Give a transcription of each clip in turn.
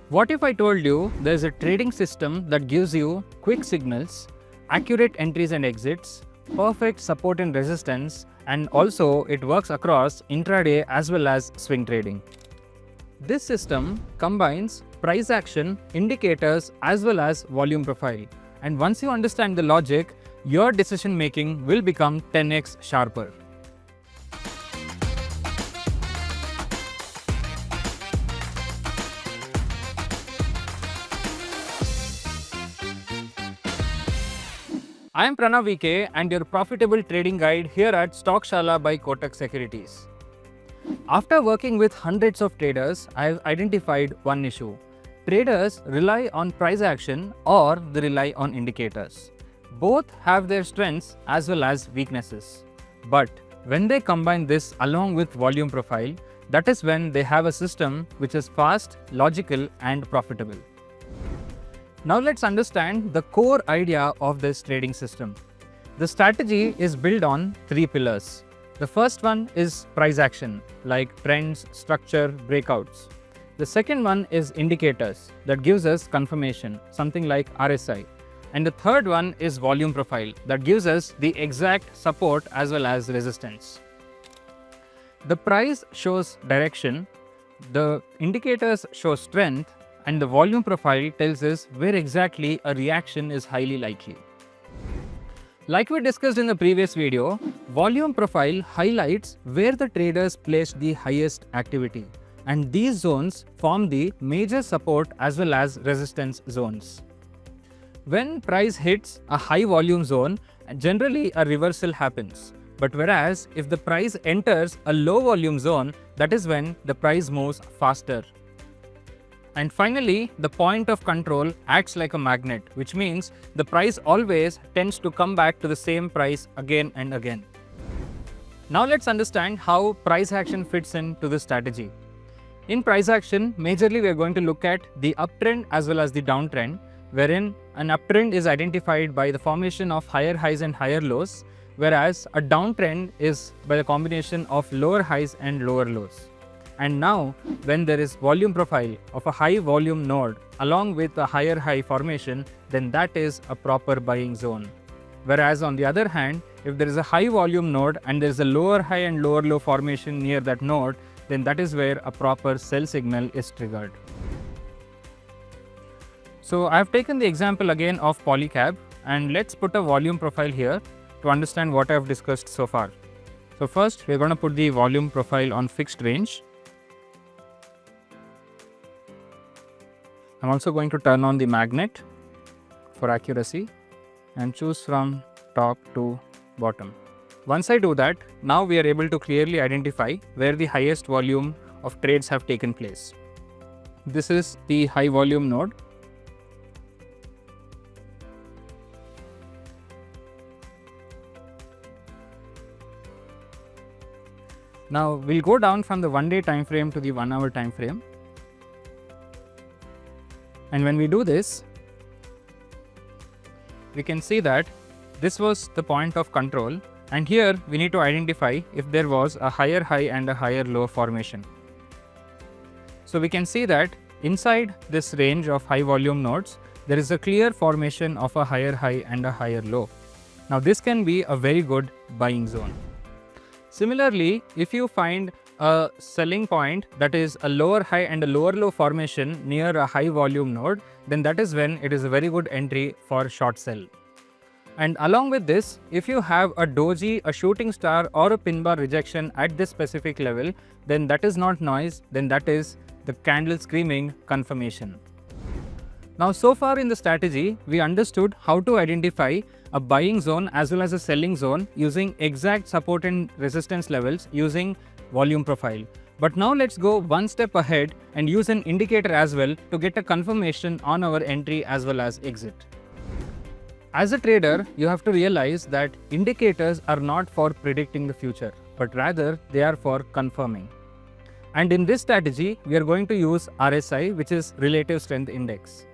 What if I told you there's a trading system that gives you quick signals, accurate entries and exits, perfect support and resistance, and also it works across intraday as well as swing trading? This system combines price action, indicators as well as volume profile. And once you understand the logic, your decision making will become 10x sharper. I am Pranav VK and your profitable trading guide here at Stockshaala by Kotak Securities. After working with hundreds of traders, I have identified one issue. Traders rely on price action or they rely on indicators. Both have their strengths as well as weaknesses. But when they combine this along with volume profile, that is when they have a system which is fast, logical and profitable. Now let's understand the core idea of this trading system. The strategy is built on three pillars. The first one is price action, like trends, structure, breakouts. The second one is indicators, that gives us confirmation, something like RSI. And the third one is volume profile, that gives us the exact support as well as resistance. The price shows direction, the indicators show strength, and the volume profile tells us where exactly a reaction is highly likely. Like we discussed in the previous video, volume profile highlights where the traders place the highest activity, and these zones form the major support as well as resistance zones. When price hits a high volume zone, generally a reversal happens. But whereas if the price enters a low volume zone, that is when the price moves faster. And finally, the point of control acts like a magnet, which means the price always tends to come back to the same price again and again. Now let's understand how price action fits into this strategy. In price action, majorly we are going to look at the uptrend as well as the downtrend, wherein an uptrend is identified by the formation of higher highs and higher lows, whereas a downtrend is by the combination of lower highs and lower lows. And now, when there is volume profile of a high volume node along with a higher high formation, then that is a proper buying zone. Whereas on the other hand, if there is a high volume node and there is a lower high and lower low formation near that node, then that is where a proper sell signal is triggered. So I have taken the example again of Polycab, and let's put a volume profile here to understand what I have discussed so far. So first, we are going to put the volume profile on fixed range. I'm also going to turn on the magnet for accuracy and choose from top to bottom. Once I do that, now we are able to clearly identify where the highest volume of trades have taken place. This is the high volume node. Now we'll go down from the 1 day time frame to the 1 hour time frame. And when we do this, we can see that this was the point of control, and here we need to identify if there was a higher high and a higher low formation. So we can see that inside this range of high volume nodes, there is a clear formation of a higher high and a higher low. Now this can be a very good buying zone. Similarly, if you find a selling point that is a lower high and a lower low formation near a high volume node, then that is when it is a very good entry for short sell. And along with this, if you have a doji, a shooting star or a pin bar rejection at this specific level, then that is not noise, then that is the candle screaming confirmation. Now so far in the strategy, we understood how to identify a buying zone as well as a selling zone using exact support and resistance levels using volume profile. But now let's go one step ahead and use an indicator as well to get a confirmation on our entry as well as exit. As a trader, you have to realize that indicators are not for predicting the future, but rather they are for confirming. And in this strategy, we are going to use RSI, which is Relative Strength Index.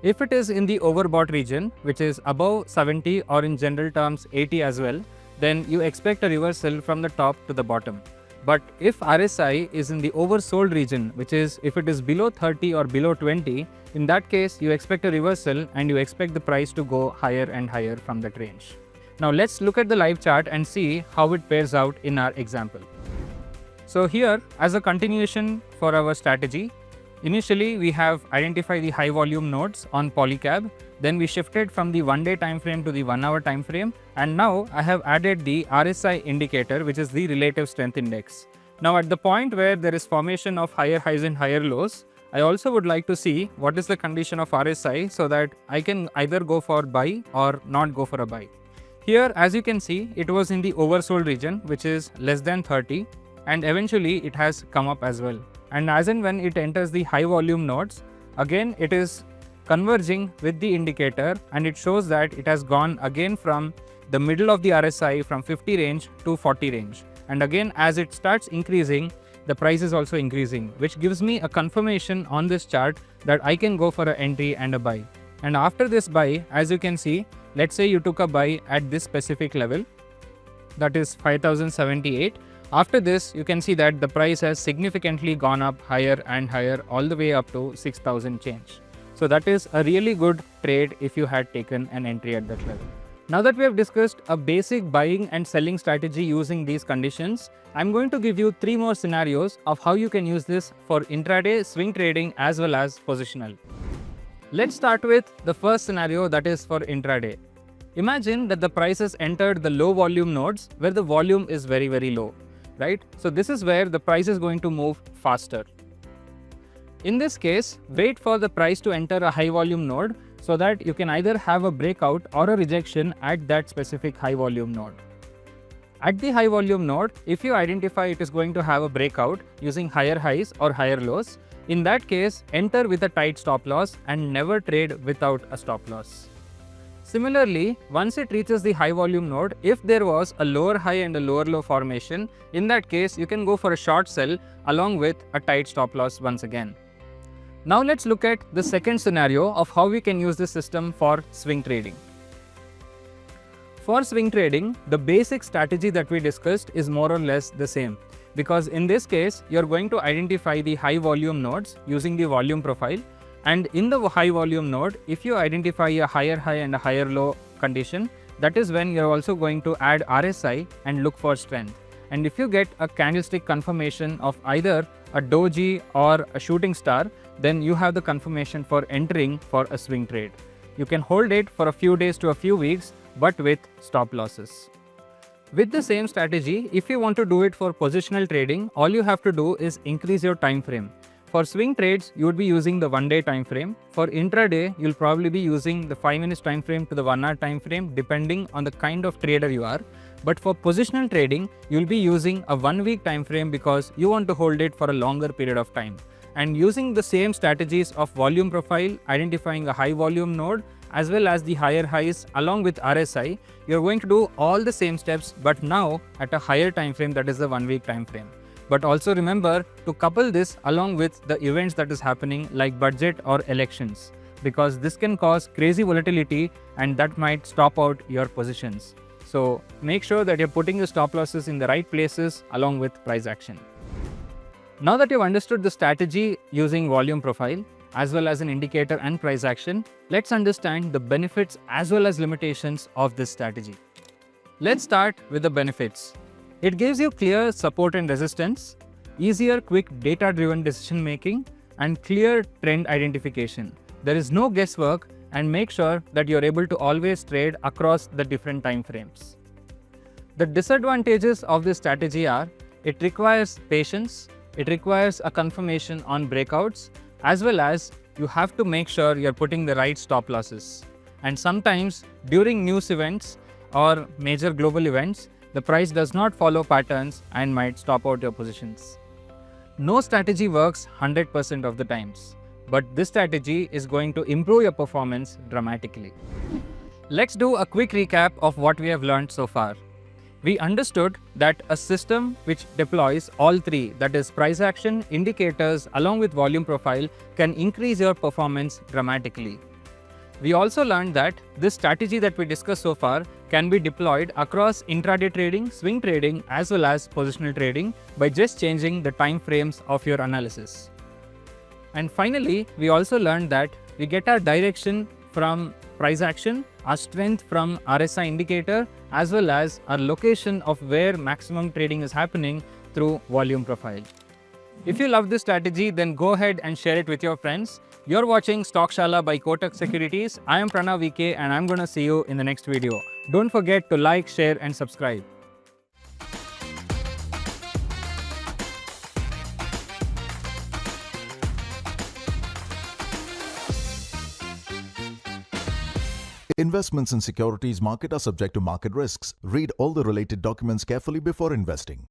If it is in the overbought region, which is above 70 or in general terms 80 as well, then you expect a reversal from the top to the bottom. But if RSI is in the oversold region, which is if it is below 30 or below 20, in that case you expect a reversal and you expect the price to go higher and higher from that range. Now let's look at the live chart and see how it pairs out in our example. So here, as a continuation for our strategy, initially we have identified the high volume nodes on Polycab, then we shifted from the 1-day time frame to the 1-hour time frame, and now I have added the RSI indicator, which is the relative strength index. Now at the point where there is formation of higher highs and higher lows, I also would like to see what is the condition of RSI so that I can either go for buy or not go for a buy. Here, as you can see, it was in the oversold region, which is less than 30, and eventually it has come up as well. And as and when it enters the high volume nodes, again it is converging with the indicator, and it shows that it has gone again from the middle of the RSI from 50 range to 40 range. And again, as it starts increasing, the price is also increasing, which gives me a confirmation on this chart that I can go for an entry and a buy. And after this buy, as you can see, let's say you took a buy at this specific level, that is 5078. After this, you can see that the price has significantly gone up higher and higher all the way up to 6000 change. So that is a really good trade if you had taken an entry at that level. Now that we have discussed a basic buying and selling strategy using these conditions, I'm going to give you 3 more scenarios of how you can use this for intraday, swing trading as well as positional. Let's start with the first scenario, that is for intraday. Imagine that the price has entered the low volume nodes where the volume is very low, right? So this is where the price is going to move faster. In this case, wait for the price to enter a high volume node so that you can either have a breakout or a rejection at that specific high volume node. At the high volume node, if you identify it is going to have a breakout using higher highs or higher lows, in that case, enter with a tight stop loss and never trade without a stop loss. Similarly, once it reaches the high volume node, if there was a lower high and a lower low formation, in that case, you can go for a short sell along with a tight stop loss once again. Now let's look at the second scenario of how we can use this system for swing trading. For swing trading, the basic strategy that we discussed is more or less the same, because in this case, you're going to identify the high volume nodes using the volume profile, and in the high volume node, if you identify a higher high and a higher low condition, that is when you're also going to add RSI and look for strength. And if you get a candlestick confirmation of either a doji or a shooting star, then you have the confirmation for entering for a swing trade. You can hold it for a few days to a few weeks, but with stop losses. With the same strategy, if you want to do it for positional trading, all you have to do is increase your time frame. For swing trades, you would be using the 1-day time frame. For intraday, you'll probably be using the 5 minutes time frame to the 1-hour time frame, depending on the kind of trader you are. But for positional trading, you'll be using a 1-week time frame because you want to hold it for a longer period of time. And using the same strategies of volume profile, identifying a high volume node, as well as the higher highs along with RSI, you're going to do all the same steps, but now at a higher time frame, that is the 1-week time frame. But also remember to couple this along with the events that is happening like budget or elections, because this can cause crazy volatility and that might stop out your positions. So make sure that you're putting your stop losses in the right places along with price action. Now that you've understood the strategy using volume profile as well as an indicator and price action, let's understand the benefits as well as limitations of this strategy. Let's start with the benefits. It gives you clear support and resistance, easier, quick data-driven decision making, and clear trend identification. There is no guesswork, and make sure that you're able to always trade across the different time frames. The disadvantages of this strategy are, it requires patience, it requires a confirmation on breakouts, as well as you have to make sure you're putting the right stop losses. And sometimes during news events or major global events, the price does not follow patterns and might stop out your positions. No strategy works 100% of the times, but this strategy is going to improve your performance dramatically. Let's do a quick recap of what we have learned so far. We understood that a system which deploys all three, that is price action, indicators along with volume profile, can increase your performance dramatically. We also learned that this strategy that we discussed so far can be deployed across intraday trading, swing trading, as well as positional trading by just changing the time frames of your analysis. And finally, we also learned that we get our direction from price action, our strength from RSI indicator, as well as our location of where maximum trading is happening through volume profile. If you love this strategy, then go ahead and share it with your friends. You're watching Stockshaala by Kotak Securities. I am Pranav VK and I'm gonna see you in the next video. Don't forget to like, share and subscribe. Investments in securities market are subject to market risks. Read all the related documents carefully before investing.